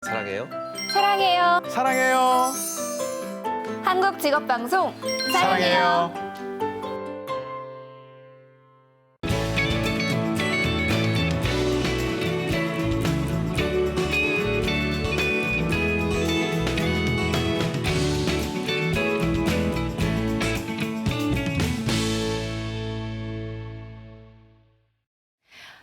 사랑해요. 사랑해요. 사랑해요. 한국직업방송 사랑해요.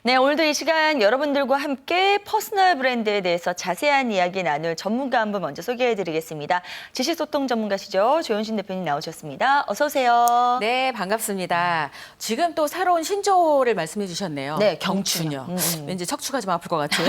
네, 오늘도 이 시간 여러분들과 함께 퍼스널 브랜드에 대해서 자세한 이야기 나눌 전문가 한 분 먼저 소개해드리겠습니다. 지식소통 전문가시죠. 조현신 대표님 나오셨습니다. 어서 오세요. 네, 반갑습니다. 지금 또 새로운 신조어를 말씀해 주셨네요. 네, 경추녀. 왠지 척추가 좀 아플 것 같은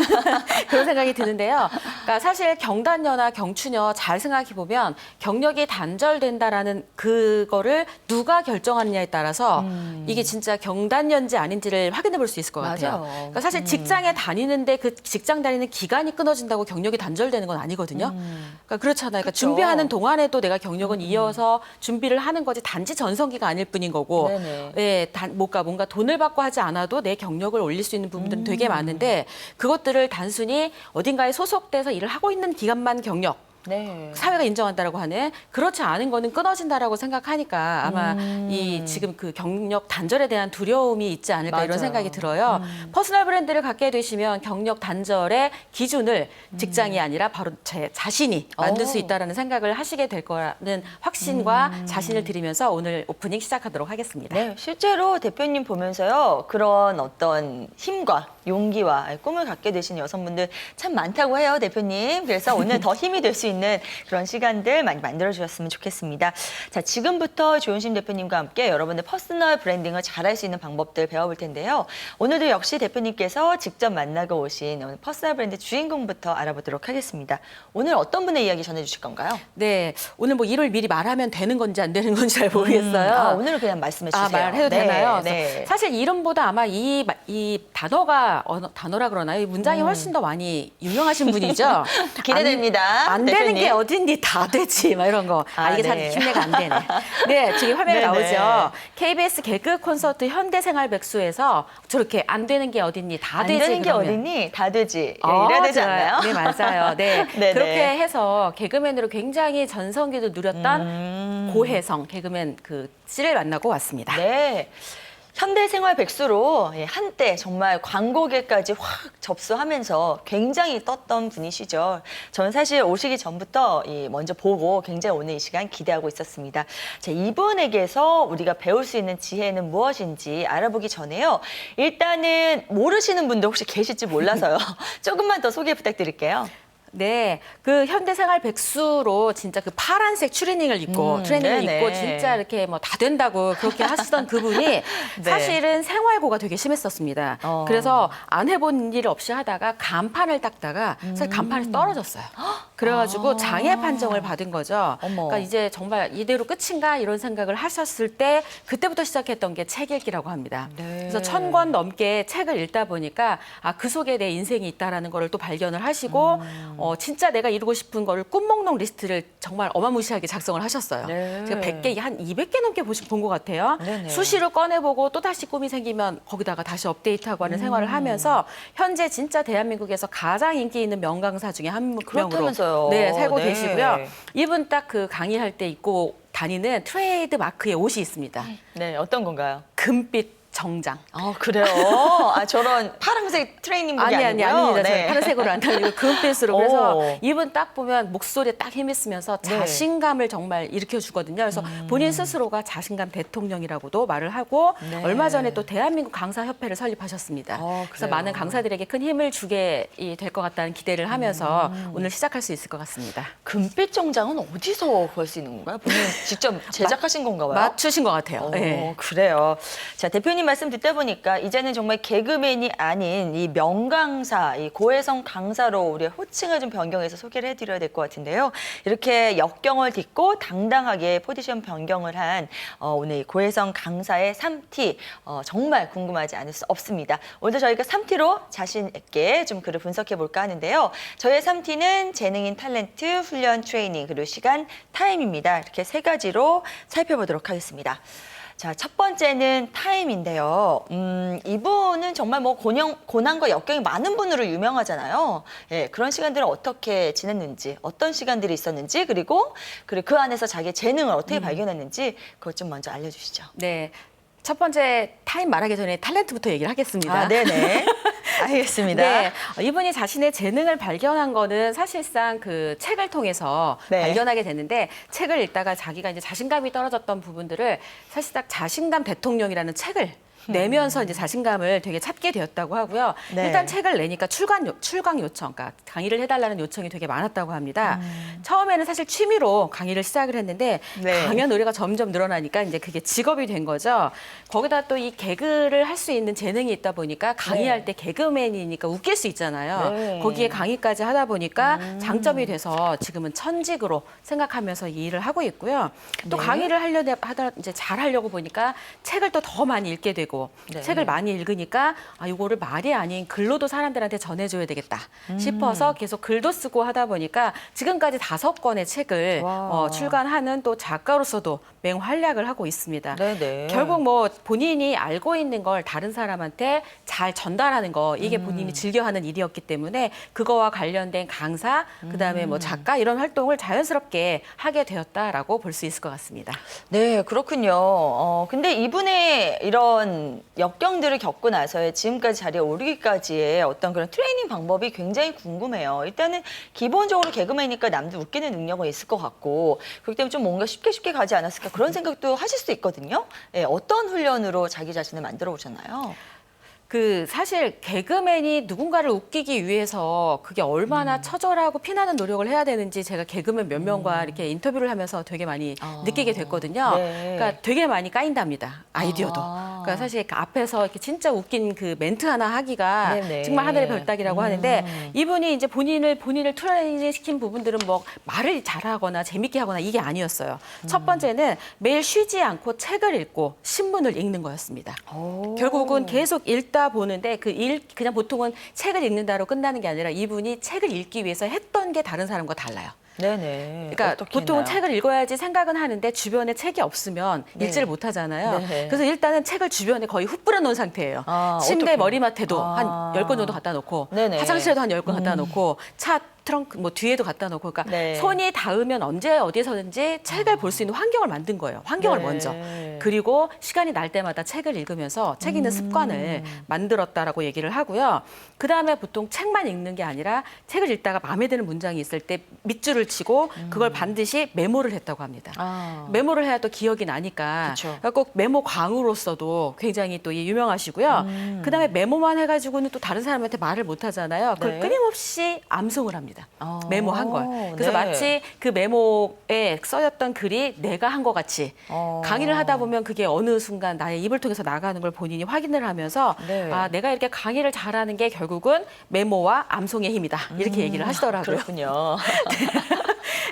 그런 생각이 드는데요. 그러니까 사실 경단녀나 경추녀 잘 생각해 보면 경력이 단절된다라는 그거를 누가 결정하느냐에 따라서 이게 진짜 경단녀인지 아닌지를 확인해 볼 수 있을 것 같아요. 맞아요. 그러니까 사실 직장에 다니는데 그 직장 다니는 기간이 끊어진다고 경력이 단절되는 건 아니거든요. 그러니까 그렇잖아요. 그러니까 그쵸. 준비하는 동안에도 내가 경력은 이어서 준비를 하는 거지 단지 전성기가 아닐 뿐인 거고, 네네. 예, 뭔가 돈을 받고 하지 않아도 내 경력을 올릴 수 있는 부분들은 되게 많은데 그것들을 단순히 어딘가에 소속돼서 일을 하고 있는 기간만 경력. 네. 사회가 인정한다라고 하는 그렇지 않은 거는 끊어진다라고 생각하니까 아마 이 지금 그 경력 단절에 대한 두려움이 있지 않을까 맞아요. 이런 생각이 들어요. 퍼스널 브랜드를 갖게 되시면 경력 단절의 기준을 직장이 아니라 바로 제 자신이 만들 수 있다라는 생각을 하시게 될 거라는 확신과 자신을 드리면서 오늘 오프닝 시작하도록 하겠습니다. 네, 실제로 대표님 보면서요. 그런 어떤 힘과 용기와 꿈을 갖게 되신 여성분들 참 많다고 해요, 대표님. 그래서 오늘 더 힘이 될 수 있는 그런 시간들 많이 만들어주셨으면 좋겠습니다. 자, 지금부터 조윤심 대표님과 함께 여러분들 퍼스널 브랜딩을 잘할 수 있는 방법들 배워볼 텐데요. 오늘도 역시 대표님께서 직접 만나고 오신 오늘 퍼스널 브랜드 주인공부터 알아보도록 하겠습니다. 오늘 어떤 분의 이야기 전해주실 건가요? 네, 오늘 뭐 이를 미리 말하면 되는 건지 안 되는 건지 잘 모르겠어요. 오늘은 그냥 말씀해 주세요. 말해도 네, 되나요? 네. 사실 이름보다 아마 이 단어가 단어라 그러나요? 이 문장이 훨씬 더 많이 유명하신 분이죠. 기대됩니다. 안 되는 대표님. 게 어딘지 다 되지, 막 이런 거. 이게 참 네. 흉내가 안 되네. 네, 지금 화면에 네네. 나오죠. KBS 개그 콘서트 현대생활백수에서 저렇게 안 되는 게 어딨니, 다 안 되지. 되는 게 그러면. 어딨니? 다 되지. 이래야 되지 좋아요. 않나요? 네, 맞아요. 네. 네네. 그렇게 해서 개그맨으로 굉장히 전성기도 누렸던 고혜성 개그맨 그 씨를 만나고 왔습니다. 네. 현대생활 백수로 한때 정말 광고계까지 확 접수하면서 굉장히 떴던 분이시죠. 저는 사실 오시기 전부터 먼저 보고 굉장히 오늘 이 시간 기대하고 있었습니다. 자, 이분에게서 우리가 배울 수 있는 지혜는 무엇인지 알아보기 전에요. 일단은 모르시는 분들 혹시 계실지 몰라서요. 조금만 더 소개 부탁드릴게요. 네, 그 현대생활 백수로 진짜 그 파란색 추리닝을 입고 트레이닝을 네네. 입고 진짜 이렇게 뭐 다 된다고 그렇게 하시던 그분이 사실은 생활고가 되게 심했었습니다. 그래서 안 해본 일 없이 하다가 간판을 닦다가 사실 간판이 떨어졌어요. 그래가지고 장애 판정을 받은 거죠. 어머. 그러니까 이제 정말 이대로 끝인가 이런 생각을 하셨을 때 그때부터 시작했던 게 책 읽기라고 합니다. 그래서 1000권 넘게 책을 읽다 보니까 그 속에 내 인생이 있다라는 거를 또 발견을 하시고 진짜 내가 이루고 싶은 거를 꿈목록 리스트를 정말 어마무시하게 작성을 하셨어요. 네. 제가 100개, 한 200개 넘게 본 것 같아요. 네네. 수시로 꺼내보고 또 다시 꿈이 생기면 거기다가 다시 업데이트하고 하는 생활을 하면서 현재 진짜 대한민국에서 가장 인기 있는 명강사 중에 한 명으로 그렇다면서요. 네, 살고 네. 계시고요. 이분 딱 그 강의할 때 입고 다니는 트레이드 마크의 옷이 있습니다. 네, 어떤 건가요? 금빛 정장. 그래요? 저런 파란색 트레이닝복이 아니고요? 아닙니다. 네. 저는 파란색으로 안 타고 금빛으로. 그래서 오. 이분 딱 보면 목소리에 딱 힘이 쓰면서 네. 자신감을 정말 일으켜주거든요. 그래서 본인 스스로가 자신감 대통령이라고도 말을 하고 네. 얼마 전에 또 대한민국 강사협회를 설립하셨습니다. 그래서 그래요? 많은 강사들에게 큰 힘을 주게 될 것 같다는 기대를 하면서 오늘 시작할 수 있을 것 같습니다. 금빛 정장은 어디서 구할 수 있는 건가요? 본인 직접 제작하신 건가 봐요? 맞추신 것 같아요. 네. 그래요. 자, 대표님 말씀 듣다 보니까 이제는 정말 개그맨이 아닌 이 명강사, 이 고혜성 강사로 우리의 호칭을 좀 변경해서 소개를 해드려야 될 것 같은데요. 이렇게 역경을 딛고 당당하게 포지션 변경을 한 오늘 이 고혜성 강사의 3T 정말 궁금하지 않을 수 없습니다. 오늘 저희가 3T로 자신 있게 좀 글을 분석해 볼까 하는데요. 저의 3T는 재능인 탤런트, 훈련, 트레이닝, 그리고 시간, 타임입니다. 이렇게 세 가지로 살펴보도록 하겠습니다. 자, 첫 번째는 타임인데요. 이분은 정말 뭐 고난과 역경이 많은 분으로 유명하잖아요. 예, 그런 시간들을 어떻게 지냈는지, 어떤 시간들이 있었는지, 그리고 그 안에서 자기의 재능을 어떻게 발견했는지 그것 좀 먼저 알려주시죠. 네. 첫 번째 타임 말하기 전에 탤런트부터 얘기를 하겠습니다. 아, 네네. 알겠습니다. 네, 이분이 자신의 재능을 발견한 거는 사실상 그 책을 통해서 네. 발견하게 됐는데 책을 읽다가 자기가 이제 자신감이 떨어졌던 부분들을 사실상 자신감 대통령이라는 책을 내면서 이제 자신감을 되게 찾게 되었다고 하고요. 네. 일단 책을 내니까 출강 요청, 그러니까 강의를 해달라는 요청이 되게 많았다고 합니다. 처음에는 사실 취미로 강의를 시작을 했는데 네. 강연 의뢰가 점점 늘어나니까 이제 그게 직업이 된 거죠. 거기다 또 이 개그를 할 수 있는 재능이 있다 보니까 강의할 때 개그맨이니까 웃길 수 있잖아요. 네. 거기에 강의까지 하다 보니까 장점이 돼서 지금은 천직으로 생각하면서 이 일을 하고 있고요. 또 네. 강의를 이제 잘 하려고 보니까 책을 또 더 많이 읽게 되고 네. 책을 많이 읽으니까 이거를 말이 아닌 글로도 사람들한테 전해줘야 되겠다 싶어서 계속 글도 쓰고 하다 보니까 지금까지 5권의 책을 와. 출간하는 또 작가로서도 맹활약을 하고 있습니다. 네네. 결국 뭐 본인이 알고 있는 걸 다른 사람한테 잘 전달하는 거 이게 본인이 즐겨하는 일이었기 때문에 그거와 관련된 강사, 그다음에 뭐 작가 이런 활동을 자연스럽게 하게 되었다라고 볼 수 있을 것 같습니다. 네, 그렇군요. 근데 이분의 이런 역경들을 겪고 나서의 지금까지 자리에 오르기까지의 어떤 그런 트레이닝 방법이 굉장히 궁금해요. 일단은 기본적으로 개그맨이니까 남들 웃기는 능력은 있을 것 같고 그렇기 때문에 좀 뭔가 쉽게 가지 않았을까 그런 생각도 하실 수 있거든요. 네, 어떤 훈련으로 자기 자신을 만들어 오셨나요? 그 사실 개그맨이 누군가를 웃기기 위해서 그게 얼마나 처절하고 피나는 노력을 해야 되는지 제가 개그맨 몇 명과 이렇게 인터뷰를 하면서 되게 많이 느끼게 됐거든요. 네. 그러니까 되게 많이 까인답니다. 아이디어도. 아. 그러니까 사실 그 앞에서 이렇게 진짜 웃긴 그 멘트 하나 하기가 네네. 정말 하늘의 별따기라고 하는데 이분이 이제 본인을 트레이닝 시킨 부분들은 뭐 말을 잘하거나 재밌게 하거나 이게 아니었어요. 첫 번째는 매일 쉬지 않고 책을 읽고 신문을 읽는 거였습니다. 오. 결국은 계속 읽다 보는데 그냥 보통은 책을 읽는다로 끝나는 게 아니라 이분이 책을 읽기 위해서 했던 게 다른 사람과 달라요. 네네. 그러니까 어떻게 보통은 했나요? 책을 읽어야지 생각은 하는데 주변에 책이 없으면 네. 읽지를 못하잖아요. 네. 그래서 일단은 책을 주변에 거의 흩뿌려 놓은 상태예요. 아, 침대 어떡해요? 머리맡에도 아. 한 10권 정도 갖다 놓고 네네. 화장실에도 한 10권 갖다 놓고 차 트렁크 뭐 뒤에도 갖다 놓고 그러니까 네. 손이 닿으면 언제 어디서든지 책을 볼 수 있는 환경을 만든 거예요. 환경을 네. 먼저. 그리고 시간이 날 때마다 책을 읽으면서 책 읽는 습관을 만들었다라고 얘기를 하고요. 그다음에 보통 책만 읽는 게 아니라 책을 읽다가 마음에 드는 문장이 있을 때 밑줄을 치고 그걸 반드시 메모를 했다고 합니다. 아. 메모를 해야 또 기억이 나니까 그쵸. 꼭 메모 광으로서도 굉장히 또 유명하시고요. 그다음에 메모만 해가지고는 또 다른 사람한테 말을 못 하잖아요. 그걸 네. 끊임없이 암송을 합니다. 아. 메모한 걸. 그래서 네. 마치 그 메모에 써였던 글이 내가 한 것 같이 강의를 하다 보면 그게 어느 순간 나의 입을 통해서 나가는 걸 본인이 확인을 하면서 네. 내가 이렇게 강의를 잘하는 게 결국은 메모와 암송의 힘이다. 이렇게 얘기를 하시더라고요. 그렇군요.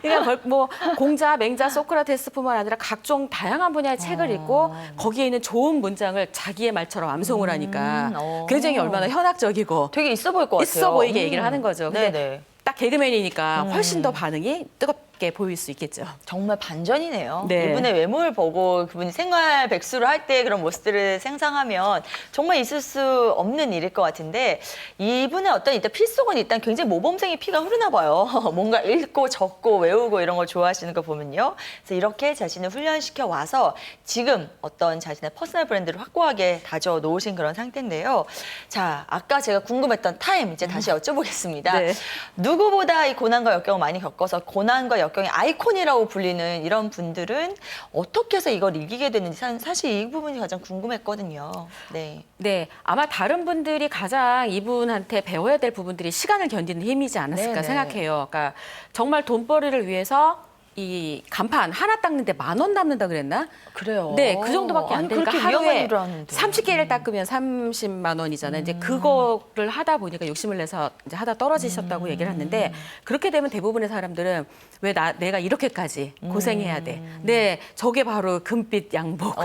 그러니까 뭐 공자, 맹자, 소크라테스뿐만 아니라 각종 다양한 분야의 책을 읽고 거기에 있는 좋은 문장을 자기의 말처럼 암송을 하니까 굉장히 얼마나 현학적이고 되게 있어 보일 것 같아요. 있어 보이게 얘기를 하는 거죠. 근데 네네. 딱 개그맨이니까 훨씬 더 반응이 뜨겁게 보일 수 있겠죠. 정말 반전이네요. 네. 이분의 외모를 보고 그분이 생활 백수를 할 때 그런 모습들을 상상하면 정말 있을 수 없는 일일 것 같은데 이분의 어떤 일단 피 속은 일단 굉장히 모범생의 피가 흐르나 봐요. 뭔가 읽고 적고 외우고 이런 걸 좋아하시는 거 보면요. 그래서 이렇게 자신을 훈련시켜 와서 지금 어떤 자신의 퍼스널 브랜드를 확고하게 다져 놓으신 그런 상태인데요. 자, 아까 제가 궁금했던 타임 이제 다시 여쭤보겠습니다. 네. 누구보다 이 고난과 역경을 많이 겪어서 고난과 역경의 아이콘이라고 불리는 이런 분들은 어떻게 해서 이걸 이기게 됐는지 사실 이 부분이 가장 궁금했거든요. 네. 네, 아마 다른 분들이 가장 이분한테 배워야 될 부분들이 시간을 견디는 힘이지 않았을까 네네. 생각해요. 그러니까 정말 돈벌이를 위해서 이 간판 하나 닦는데 10,000원 남는다 그랬나? 그래요. 네, 그 정도밖에 안 아니, 되니까 그렇게 위험한 하루에 일을 하는데. 30개를 닦으면 30만 원이잖아요. 이제 그거를 하다 보니까 욕심을 내서 이제 하다 떨어지셨다고 얘기를 했는데 그렇게 되면 대부분의 사람들은 왜 내가 이렇게까지 고생해야 돼? 네, 저게 바로 금빛 양복.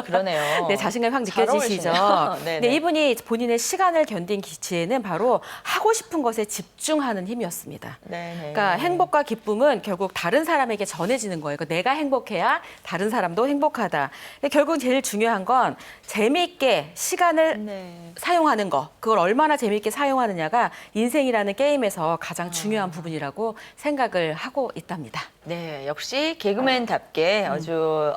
그러네요. 네, 자신감이 확 잘 느껴지시죠. 어울리시네요. 네네. 네, 이분이 본인의 시간을 견딘 기치에는 바로 하고 싶은 것에 집중하는 힘이었습니다. 네네. 그러니까 행복과 기쁨은 결국 다른 사람에게 전해지는 거예요. 그러니까 내가 행복해야 다른 사람도 행복하다. 결국 제일 중요한 건 재미있게 시간을 네. 사용하는 거. 그걸 얼마나 재미있게 사용하느냐가 인생이라는 게임에서 가장 중요한 부분이라고 생각을 하고 있답니다. 네, 역시 개그맨답게 아주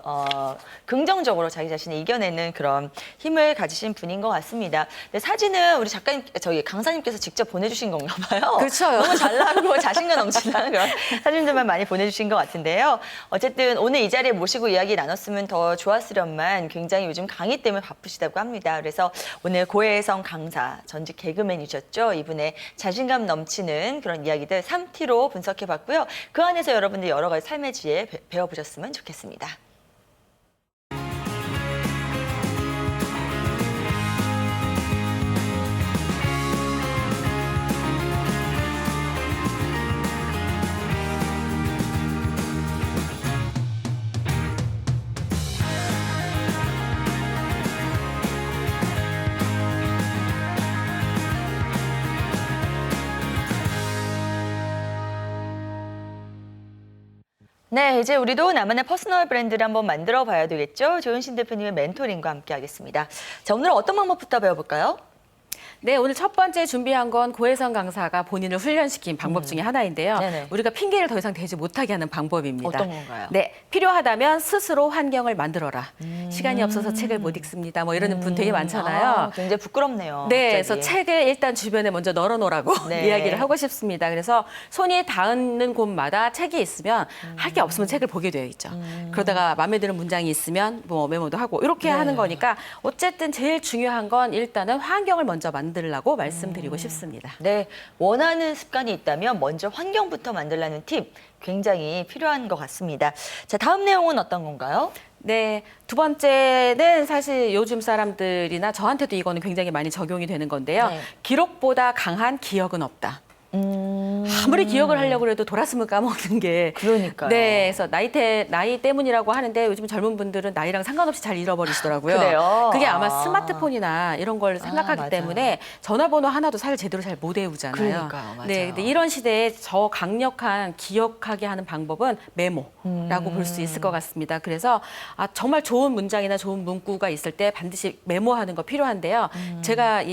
긍정적으로 자기 자신을 이겨내는 그런 힘을 가지신 분인 것 같습니다. 네, 사진은 우리 작가님, 저기 강사님께서 직접 보내주신 건가 봐요. 그렇죠. 너무 잘 나오고 자신감 넘치는 그런 사진들만 많이 보내주신 것 같은데요. 어쨌든 오늘 이 자리에 모시고 이야기 나눴으면 더 좋았으련만 굉장히 요즘 강의 때문에 바쁘시다고 합니다. 그래서 오늘 고혜성 강사, 전직 개그맨이셨죠. 이분의 자신감 넘치는 그런 이야기들 3T로 분석해봤고요. 그 안에서 여러분들 여러 가지 삶의 지혜 배워보셨으면 좋겠습니다. 네, 이제 우리도 나만의 퍼스널 브랜드를 한번 만들어 봐야 되겠죠? 조윤신 대표님의 멘토링과 함께 하겠습니다. 자, 오늘은 어떤 방법부터 배워볼까요? 네, 오늘 첫 번째 준비한 건 고혜성 강사가 본인을 훈련시킨 방법 중에 하나인데요. 네네. 우리가 핑계를 더 이상 대지 못하게 하는 방법입니다. 어떤 건가요? 네, 필요하다면 스스로 환경을 만들어라. 시간이 없어서 책을 못 읽습니다. 뭐 이러는 분 되게 많잖아요. 아, 굉장히 부끄럽네요. 네, 갑자기. 그래서 책을 일단 주변에 먼저 널어놓으라고 네. 이야기를 하고 싶습니다. 그래서 손이 닿는 곳마다 책이 있으면 할 게 없으면 책을 보게 되어 있죠. 그러다가 마음에 드는 문장이 있으면 뭐 메모도 하고 이렇게 네. 하는 거니까 어쨌든 제일 중요한 건 일단은 환경을 먼저 만들라고 말씀드리고 싶습니다. 네, 원하는 습관이 있다면 먼저 환경부터 만들라는 팁 굉장히 필요한 것 같습니다. 자, 다음 내용은 어떤 건가요? 네, 두 번째는 사실 요즘 사람들이나 저한테도 이거는 굉장히 많이 적용이 되는 건데요. 네. 기록보다 강한 기억은 없다. 아무리 기억을 하려고 해도 돌았으면 까먹는 게. 그러니까요. 네, 그래서 나이 때문이라고 하는데 요즘 젊은 분들은 나이랑 상관없이 잘 잃어버리시더라고요. 그래요? 그게 아마 아. 스마트폰이나 이런 걸 생각하기 맞아요. 때문에 전화번호 하나도 사실 제대로 잘 못 외우잖아요. 그러니까요, 맞아요. 네, 근데 이런 시대에 저 강력한 기억하게 하는 방법은 메모라고 볼 수 있을 것 같습니다. 그래서 정말 좋은 문장이나 좋은 문구가 있을 때 반드시 메모하는 거 필요한데요. 제가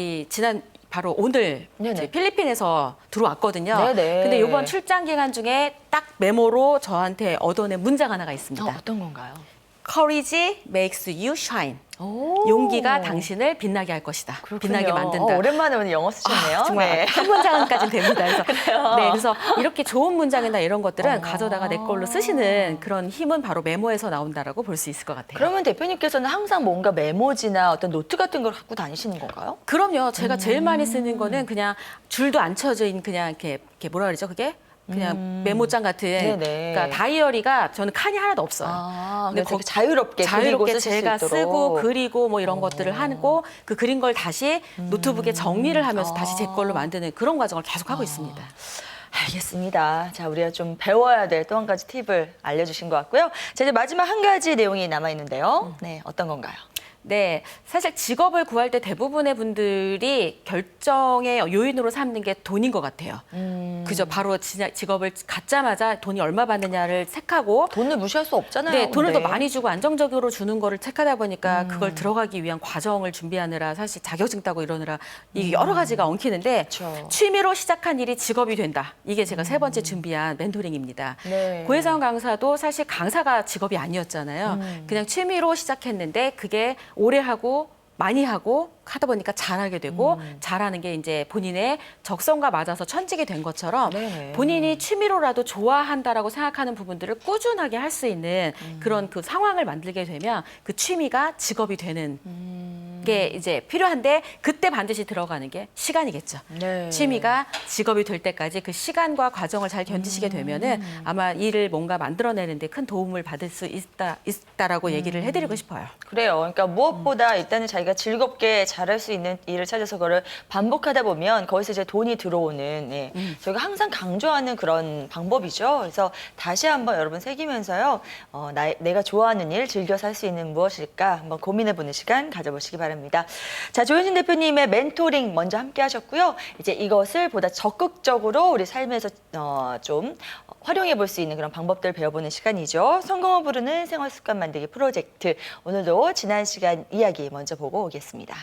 바로 오늘 네네. 이제 필리핀에서 들어왔거든요. 네네. 근데 이번 출장 기간 중에 딱 메모로 저한테 얻어낸 문장 하나가 있습니다. 어떤 건가요? Courage makes you shine. 오. 용기가 당신을 빛나게 할 것이다. 그렇군요. 빛나게 만든다. 오랜만에 오늘 영어 쓰셨네요. 정말 네. 한 문장까지는 됩니다. 그래서 이렇게 좋은 문장이나 이런 것들은 가져다가 내 걸로 쓰시는 그런 힘은 바로 메모에서 나온다라고 볼 수 있을 것 같아요. 그러면 대표님께서는 항상 뭔가 메모지나 어떤 노트 같은 걸 갖고 다니시는 건가요? 그럼요. 제가 제일 많이 쓰는 거는 그냥 줄도 안 쳐져 있는 그냥 이렇게 뭐라 그러죠? 그게 그냥 메모장 같은 네네. 그러니까 다이어리가 저는 칸이 하나도 없어요. 근데 근데 되게 자유롭게 그리고 자유롭게 쓰실 제가 수 있도록. 쓰고 그리고 뭐 이런 것들을 하고 그 그린 걸 다시 노트북에 정리를 하면서 다시 제 걸로 만드는 그런 과정을 계속 하고 있습니다. 알겠습니다. 자, 우리가 좀 배워야 될 또 한 가지 팁을 알려주신 것 같고요. 자, 이제 마지막 한 가지 내용이 남아있는데요. 네, 어떤 건가요? 네, 사실 직업을 구할 때 대부분의 분들이 결정의 요인으로 삼는 게 돈인 것 같아요. 그죠? 바로 직업을 갖자마자 돈이 얼마 받느냐를 체크하고 돈을 무시할 수 없잖아요. 네, 돈을 근데. 더 많이 주고 안정적으로 주는 거를 체크하다 보니까 그걸 들어가기 위한 과정을 준비하느라 사실 자격증 따고 이러느라 이게 여러 가지가 엉키는데 그쵸. 취미로 시작한 일이 직업이 된다. 이게 제가 세 번째 준비한 멘토링입니다. 네. 고혜성 강사도 사실 강사가 직업이 아니었잖아요. 그냥 취미로 시작했는데 그게 오래 하고 많이 하고 하다 보니까 잘하게 되고 잘하는 게 이제 본인의 적성과 맞아서 천직이 된 것처럼 네네. 본인이 취미로라도 좋아한다라고 생각하는 부분들을 꾸준하게 할 수 있는 그런 그 상황을 만들게 되면 그 취미가 직업이 되는 게 이제 필요한데 그때 반드시 들어가는 게 시간이겠죠. 네. 취미가 직업이 될 때까지 그 시간과 과정을 잘 견디시게 되면은 아마 일을 뭔가 만들어내는데 큰 도움을 받을 수 있다라고 얘기를 해드리고 싶어요. 그래요. 그러니까 무엇보다 일단은 자기가 즐겁게 잘할 수 있는 일을 찾아서 그거를 반복하다 보면 거기서 이제 돈이 들어오는 예. 저희가 항상 강조하는 그런 방법이죠. 그래서 다시 한번 여러분 새기면서요. 내가 좋아하는 일, 즐겨서 할 수 있는 무엇일까 한번 고민해보는 시간 가져보시기 바랍니다. 바랍니다. 자, 조현진 대표님의 멘토링 먼저 함께 하셨고요. 이제 이것을 보다 적극적으로 우리 삶에서 좀 활용해 볼 수 있는 그런 방법들 배워보는 시간이죠. 성공을 부르는 생활습관 만들기 프로젝트. 오늘도 지난 시간 이야기 먼저 보고 오겠습니다.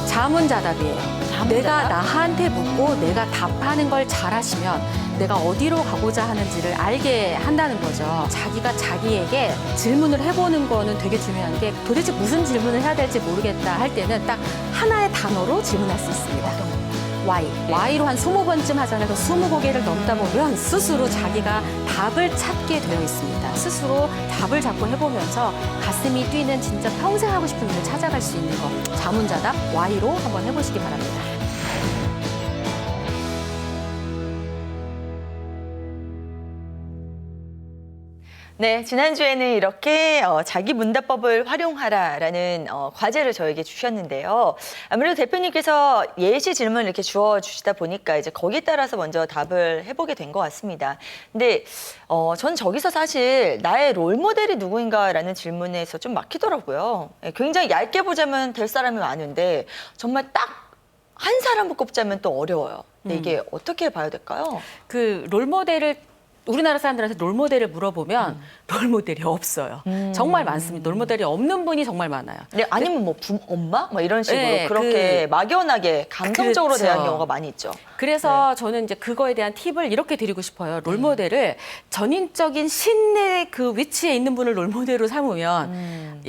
자문자답이에요. 내가 나한테 묻고 내가 답하는 걸 잘하시면 내가 어디로 가고자 하는지를 알게 한다는 거죠. 자기가 자기에게 질문을 해보는 거는 되게 중요한 게 도대체 무슨 질문을 해야 될지 모르겠다 할 때는 딱 하나의 단어로 질문할 수 있습니다. Why. Why로 한 20번쯤 하잖아요. 20고개를 넘다 보면 스스로 자기가 답을 찾게 되어 있습니다. 스스로 답을 잡고 해보면서 가슴이 뛰는 진짜 평생 하고 싶은 일을 찾아갈 수 있는 거. 자문자답 Why로 한번 해보시기 바랍니다. 네, 지난주에는 이렇게 자기 문답법을 활용하라라는 과제를 저에게 주셨는데요. 아무래도 대표님께서 예시 질문을 이렇게 주시다 보니까 이제 거기에 따라서 먼저 답을 해보게 된 것 같습니다. 근데 전 저기서 사실 나의 롤모델이 누구인가라는 질문에서 좀 막히더라고요. 굉장히 얇게 보자면 될 사람이 많은데 정말 딱 한 사람을 꼽자면 또 어려워요. 근데 이게 어떻게 봐야 될까요? 그 롤모델을 우리나라 사람들한테 롤모델을 물어보면 롤모델이 없어요. 정말 많습니다. 롤모델이 없는 분이 정말 많아요. 네, 아니면 뭐 엄마? 뭐 이런 식으로 네, 그렇게 막연하게 감성적으로 그렇죠. 대한 경우가 많이 있죠. 그래서 저는 이제 그거에 대한 팁을 이렇게 드리고 싶어요. 롤모델을 전인적인 신의 그 위치에 있는 분을 롤모델로 삼으면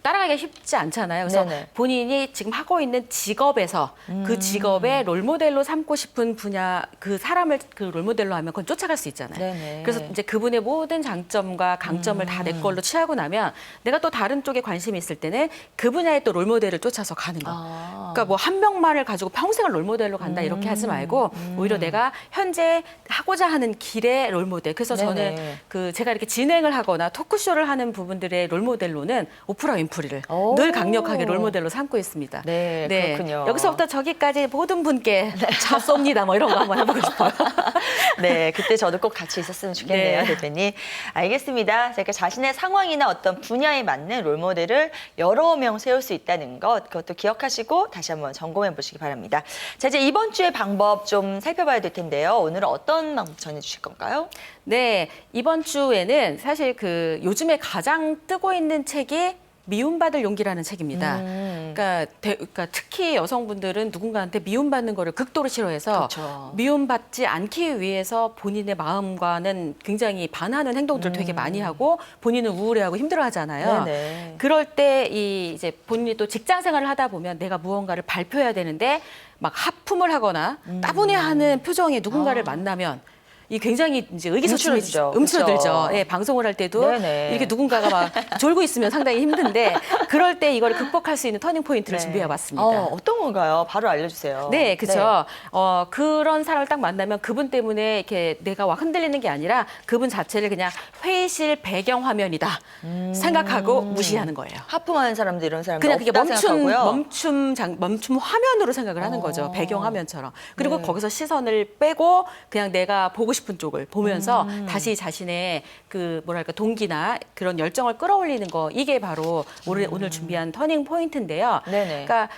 따라가기가 쉽지 않잖아요. 그래서 네네. 본인이 지금 하고 있는 직업에서 그 직업의 롤모델로 삼고 싶은 분야 그 사람을 그 롤모델로 하면 그건 쫓아갈 수 있잖아요. 네네. 그래서 이제 그분의 모든 장점과 강점을 다 내 걸로 취하고 나면 내가 또 다른 쪽에 관심이 있을 때는 그 분야의 또 롤모델을 쫓아서 가는 거. 그러니까 뭐 한 명만을 가지고 평생을 롤모델로 간다 이렇게 하지 말고 오히려 내가 현재 하고자 하는 길의 롤모델. 그래서 네네. 저는 그 제가 이렇게 진행을 하거나 토크쇼를 하는 부분들의 롤모델로는 오프라 윈프리를 오. 늘 강력하게 롤모델로 삼고 있습니다. 네, 그렇군요. 여기서부터 저기까지 모든 분께 잡쏩니다. 뭐 이런 거 한번 해보고 싶어요. 네, 그때 저도 꼭 같이 있었으면 좋겠네요, 네. 대표님. 알겠습니다. 그러니까 자신의 상황이나 어떤 분야에 맞는 롤모델을 여러 명 세울 수 있다는 것, 그것도 기억하시고 다시 한번 점검해 보시기 바랍니다. 자, 이제 이번 주의 방법 좀 살펴봐야 될 텐데요. 오늘은 어떤 방법 전해주실 건가요? 네, 이번 주에는 사실 그 요즘에 가장 뜨고 있는 책이 미움받을 용기라는 책입니다. 그러니까 특히 여성분들은 누군가한테 미움받는 거를 극도로 싫어해서 그렇죠. 미움받지 않기 위해서 본인의 마음과는 굉장히 반하는 행동들을 되게 많이 하고 본인은 우울해하고 힘들어하잖아요. 네네. 그럴 때 이제 본인이 또 직장 생활을 하다 보면 내가 무언가를 발표해야 되는데 막 하품을 하거나 따분해하는 표정의 누군가를 만나면 이 굉장히 이제 의기소침해지죠. 움츠러들죠. 움츠러들죠. 그렇죠. 예, 방송을 할 때도 네네. 이렇게 누군가가 막 졸고 있으면 상당히 힘든데 그럴 때 이걸 극복할 수 있는 터닝 포인트를 준비해 봤습니다. 어떤 건가요? 바로 알려주세요. 네, 그렇죠. 그런 사람을 딱 만나면 그분 때문에 이렇게 내가 막 흔들리는 게 아니라 그분 자체를 그냥 회의실 배경 화면이다 생각하고 무시하는 거예요. 하품하는 사람들 이런 사람들 그냥 그게 없다 생각하고요. 멈춤 화면으로 생각을 하는 거죠. 배경 화면처럼. 그리고 네. 거기서 시선을 빼고 그냥 내가 보고 싶은 쪽을 보면서 다시 자신의 그 뭐랄까 동기나 그런 열정을 끌어올리는 거 이게 바로 오늘 준비한 터닝 포인트인데요. 네네. 그러니까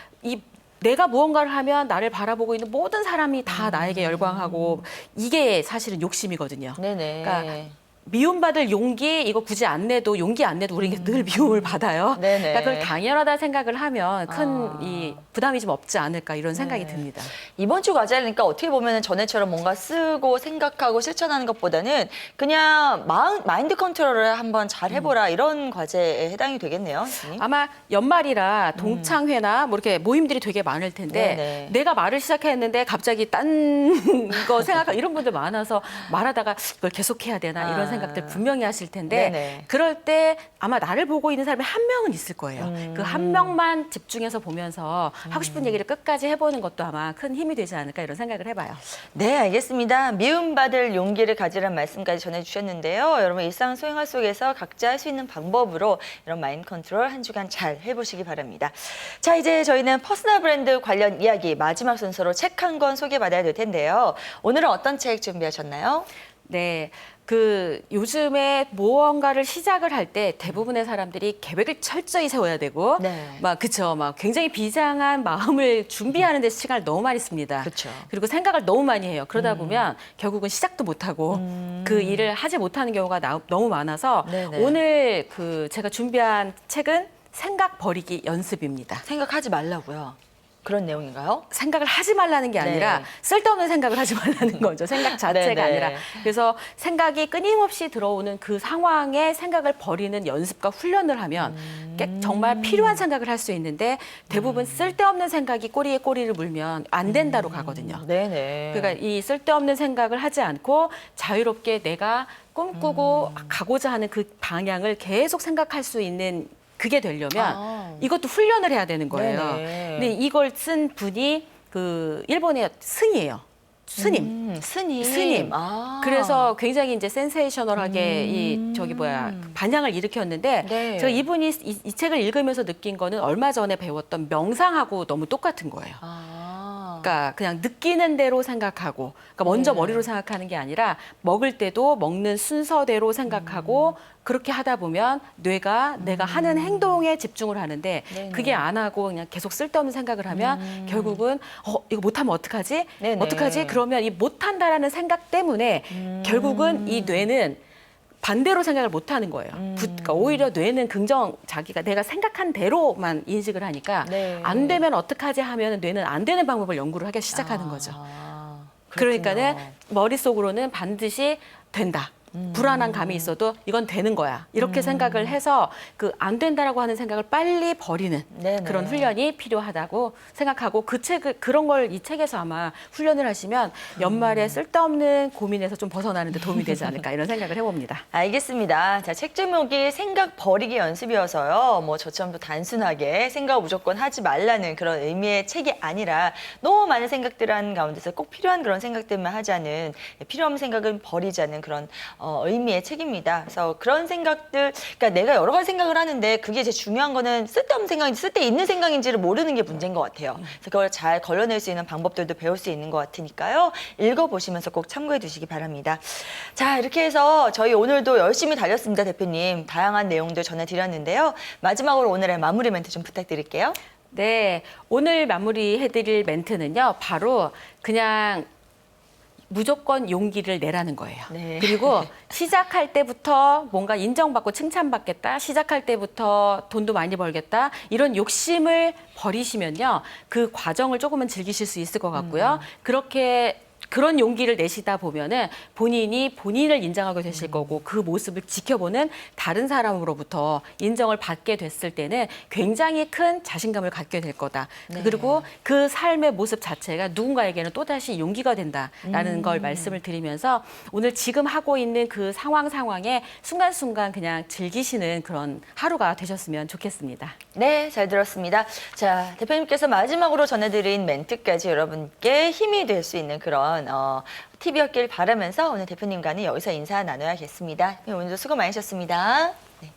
내가 무언가를 하면 나를 바라보고 있는 모든 사람이 다 나에게 열광하고 이게 사실은 욕심이거든요. 네네. 그러니까 미움받을 용기 이거 굳이 안 내도 용기 안 내도 우리는 늘 미움을 받아요. 네네. 그러니까 그걸 당연하다 생각을 하면 큰 아. 이 부담이 좀 없지 않을까 이런 생각이 듭니다. 이번 주 과제니까 어떻게 보면 전에처럼 뭔가 쓰고 생각하고 실천하는 것보다는 그냥 마인드 컨트롤을 한번 잘 해보라 이런 과제에 해당이 되겠네요. 선생님. 아마 연말이라 동창회나 뭐 이렇게 모임들이 되게 많을 텐데 네네. 내가 말을 시작했는데 갑자기 딴 거 생각하고 이런 분들 많아서 말하다가 이걸 계속해야 되나 이런 생각들 분명히 하실 텐데 네네. 그럴 때 아마 나를 보고 있는 사람이 한 명은 있을 거예요. 그 한 명만 집중해서 보면서 하고 싶은 얘기를 끝까지 해보는 것도 아마 큰 힘이 되지 않을까 이런 생각을 해봐요. 네, 알겠습니다. 미움받을 용기를 가지라는 말씀까지 전해주셨는데요. 여러분 일상생활 속에서 각자 할 수 있는 방법으로 이런 마인드 컨트롤 한 주간 잘 해보시기 바랍니다. 자, 이제 저희는 퍼스널 브랜드 관련 이야기 마지막 순서로 책 한 권 소개받아야 될 텐데요. 오늘은 어떤 책 준비하셨나요? 네, 그 요즘에 무언가를 시작을 할 때 대부분의 사람들이 계획을 철저히 세워야 되고 네. 막 그쵸 막 굉장히 비장한 마음을 준비하는 데 시간을 너무 많이 씁니다. 그쵸. 그리고 생각을 너무 많이 해요. 그러다 보면 결국은 시작도 못 하고 그 일을 하지 못하는 경우가 너무 많아서 네네. 오늘 그 제가 준비한 책은 생각 버리기 연습입니다. 생각하지 말라고요. 그런 내용인가요? 생각을 하지 말라는 게 아니라 네. 쓸데없는 생각을 하지 말라는 거죠. 생각 자체가 네네. 아니라. 그래서 생각이 끊임없이 들어오는 그 상황에 생각을 버리는 연습과 훈련을 하면 정말 필요한 생각을 할 수 있는데 대부분 쓸데없는 생각이 꼬리에 꼬리를 물면 안 된다로 가거든요. 네네. 그러니까 이 쓸데없는 생각을 하지 않고 자유롭게 내가 꿈꾸고 가고자 하는 그 방향을 계속 생각할 수 있는 그게 되려면 아. 이것도 훈련을 해야 되는 거예요. 네네. 근데 이걸 쓴 분이 그 일본의 스님이에요. 스님. 스님. 아. 그래서 굉장히 이제 센세이셔널하게 이 저기 뭐야 반향을 일으켰는데 네. 제가 이분이 이 책을 읽으면서 느낀 거는 얼마 전에 배웠던 명상하고 너무 똑같은 거예요. 아. 그러니까 그냥 느끼는 대로 생각하고, 그러니까 먼저 네. 머리로 생각하는 게 아니라 먹을 때도 먹는 순서대로 생각하고 그렇게 하다 보면 뇌가 내가 하는 행동에 집중을 하는데 네네. 그게 안 하고 그냥 계속 쓸데없는 생각을 하면 결국은 이거 못하면 어떡하지? 네네. 어떡하지? 그러면 이 못한다라는 생각 때문에 결국은 이 뇌는 반대로 생각을 못 하는 거예요. 그러니까 오히려 뇌는 자기가 내가 생각한 대로만 인식을 하니까 네. 안 되면 어떡하지 하면 뇌는 안 되는 방법을 연구를 하기 시작하는 거죠. 그러니까는 머릿속으로는 반드시 된다. 불안한 감이 있어도 이건 되는 거야. 이렇게 생각을 해서 그 안 된다라고 하는 생각을 빨리 버리는 네네. 그런 훈련이 필요하다고 생각하고 그런 걸 이 책에서 아마 훈련을 하시면 연말에 쓸데없는 고민에서 좀 벗어나는 데 도움이 되지 않을까 이런 생각을 해봅니다. 알겠습니다. 자, 책 제목이 생각 버리기 연습이어서요. 뭐 저처럼 또 단순하게 생각 무조건 하지 말라는 그런 의미의 책이 아니라 너무 많은 생각들 하는 가운데서 꼭 필요한 그런 생각들만 하자는, 필요 없는 생각은 버리자는 그런 의미의 책입니다. 그래서 그런 생각들, 그러니까 내가 여러 가지 생각을 하는데 그게 제일 중요한 거는 쓸데없는 생각인지 쓸데있는 생각인지를 모르는 게 문제인 것 같아요. 그래서 그걸 잘 걸러낼 수 있는 방법들도 배울 수 있는 것 같으니까요. 읽어보시면서 꼭 참고해 두시기 바랍니다. 자, 이렇게 해서 저희 오늘도 열심히 달렸습니다, 대표님. 다양한 내용들 전해드렸는데요. 마지막으로 오늘의 마무리 멘트 좀 부탁드릴게요. 네, 오늘 마무리해드릴 멘트는요. 바로 그냥 무조건 용기를 내라는 거예요. 네. 그리고 시작할 때부터 뭔가 인정받고 칭찬받겠다, 시작할 때부터 돈도 많이 벌겠다, 이런 욕심을 버리시면요. 그 과정을 조금은 즐기실 수 있을 것 같고요. 그런 용기를 내시다 보면은 본인이 본인을 인정하게 되실 거고 그 모습을 지켜보는 다른 사람으로부터 인정을 받게 됐을 때는 굉장히 큰 자신감을 갖게 될 거다. 네. 그리고 그 삶의 모습 자체가 누군가에게는 또다시 용기가 된다라는 걸 말씀을 드리면서 오늘 지금 하고 있는 그 상황에 순간순간 그냥 즐기시는 그런 하루가 되셨으면 좋겠습니다. 네, 잘 들었습니다. 자, 대표님께서 마지막으로 전해드린 멘트까지 여러분께 힘이 될 수 있는 그런 팁이었길 바라면서 오늘 대표님과는 여기서 인사 나눠야겠습니다. 오늘도 수고 많으셨습니다. 네.